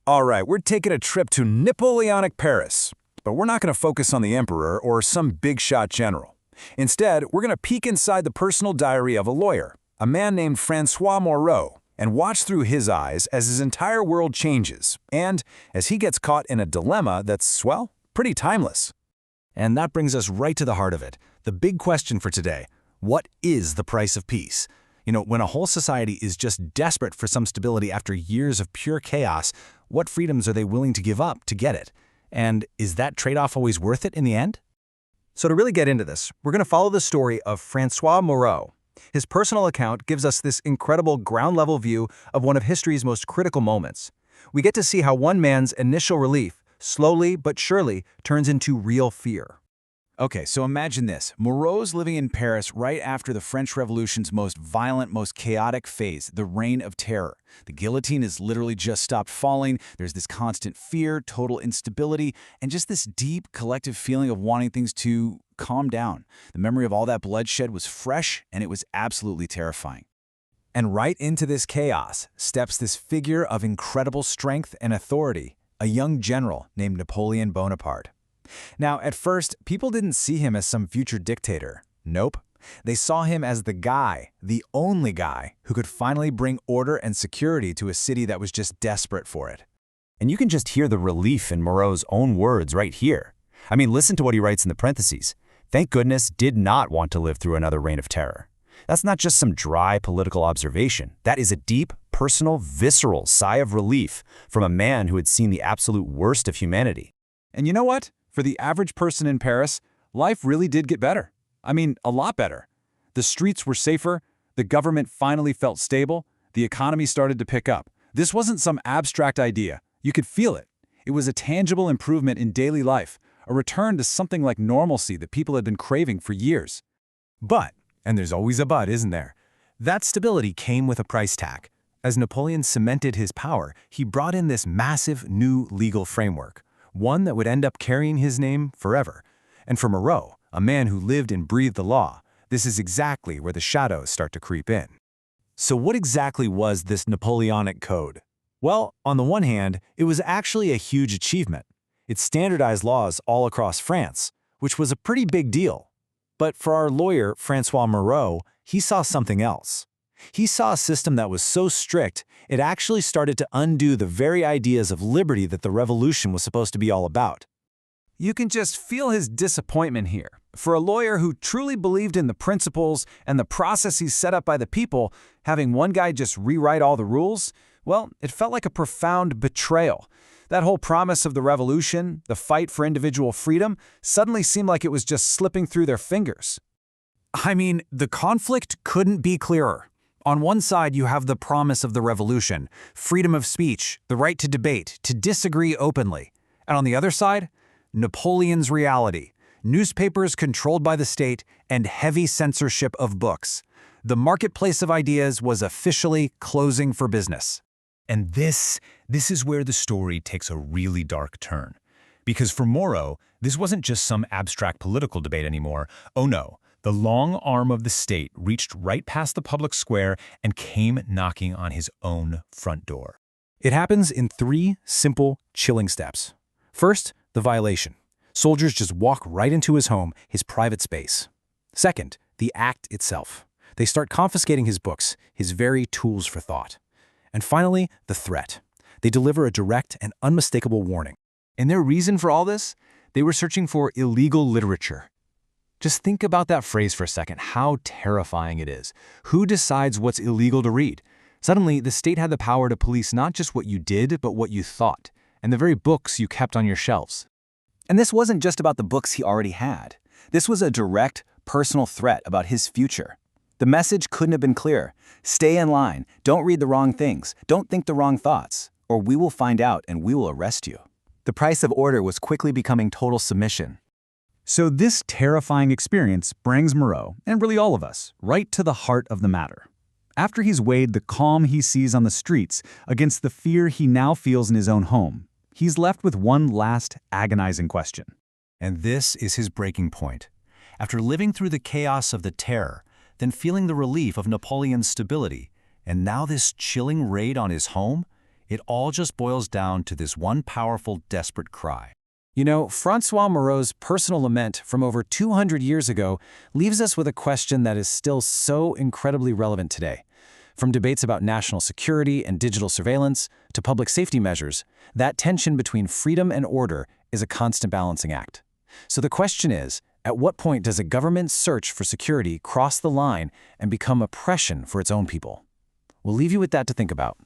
All right, we're taking a trip to Napoleonic Paris, but we're not going to focus on the emperor or some big-shot general. Instead, we're going to peek inside the personal diary of a lawyer, a man named Francois Moreau, and watch through his eyes as his entire world changes, and as he gets caught in a dilemma that's, well, pretty timeless. And that brings us right to the heart of it, the big question for today. What is the price of peace? When a whole society is just desperate for some stability after years of pure chaos, what freedoms are they willing to give up to get it? And is that trade-off always worth it in the end? So to really get into this, we're going to follow the story of Francois Moreau. His personal account gives us this incredible ground-level view of one of history's most critical moments. We get to see how one man's initial relief, slowly but surely, turns into real fear. Okay, so imagine this. Moreau's living in Paris right after the French Revolution's most violent, most chaotic phase, the Reign of Terror. The guillotine has literally just stopped falling. There's this constant fear, total instability, and just this deep collective feeling of wanting things to calm down. The memory of all that bloodshed was fresh, and it was absolutely terrifying. And right into this chaos steps this figure of incredible strength and authority, a young general named Napoleon Bonaparte. Now, at first, people didn't see him as some future dictator. Nope. They saw him as the guy, the only guy, who could finally bring order and security to a city that was just desperate for it. And you can just hear the relief in Moreau's own words right here. I mean, listen to what he writes in the parentheses. Thank goodness did not want to live through another reign of terror. That's not just some dry political observation. That is a deep, personal, visceral sigh of relief from a man who had seen the absolute worst of humanity. And you know what? For the average person in Paris, life really did get better. I mean, a lot better. The streets were safer, the government finally felt stable, the economy started to pick up. This wasn't some abstract idea. You could feel it. It was a tangible improvement in daily life, a return to something like normalcy that people had been craving for years. But, and there's always a but, isn't there? That stability came with a price tag. As Napoleon cemented his power, he brought in this massive new legal framework, one that would end up carrying his name forever. And for Moreau, a man who lived and breathed the law, this is exactly where the shadows start to creep in. So what exactly was this Napoleonic Code? Well, on the one hand, it was actually a huge achievement. It standardized laws all across France, which was a pretty big deal. But for our lawyer, Francois Moreau, he saw something else. He saw a system that was so strict, it actually started to undo the very ideas of liberty that the revolution was supposed to be all about. You can just feel his disappointment here. For a lawyer who truly believed in the principles and the processes set up by the people, having one guy just rewrite all the rules, well, it felt like a profound betrayal. That whole promise of the revolution, the fight for individual freedom, suddenly seemed like it was just slipping through their fingers. I mean, the conflict couldn't be clearer. On one side, you have the promise of the revolution, freedom of speech, the right to debate, to disagree openly. And on the other side, Napoleon's reality, newspapers controlled by the state, and heavy censorship of books. The marketplace of ideas was officially closing for business. And this is where the story takes a really dark turn. Because for Moreau, this wasn't just some abstract political debate anymore. Oh no. The long arm of the state reached right past the public square and came knocking on his own front door. It happens in 3 simple, chilling steps. First, the violation. Soldiers just walk right into his home, his private space. Second, the act itself. They start confiscating his books, his very tools for thought. And finally, the threat. They deliver a direct and unmistakable warning. And their reason for all this? They were searching for illegal literature. Just think about that phrase for a second, how terrifying it is. Who decides what's illegal to read? Suddenly, the state had the power to police not just what you did, but what you thought, and the very books you kept on your shelves. And this wasn't just about the books he already had. This was a direct, personal threat about his future. The message couldn't have been clearer. Stay in line, don't read the wrong things, don't think the wrong thoughts, or we will find out and we will arrest you. The price of order was quickly becoming total submission. So this terrifying experience brings Moreau, and really all of us, right to the heart of the matter. After he's weighed the calm he sees on the streets against the fear he now feels in his own home, he's left with one last agonizing question. And this is his breaking point. After living through the chaos of the terror, then feeling the relief of Napoleon's stability, and now this chilling raid on his home, It all just boils down to this one powerful, desperate cry. You know, Francois Moreau's personal lament from over 200 years ago leaves us with a question that is still so incredibly relevant today. From debates about national security and digital surveillance to public safety measures, that tension between freedom and order is a constant balancing act. So the question is, at what point does a government's search for security cross the line and become oppression for its own people? We'll leave you with that to think about.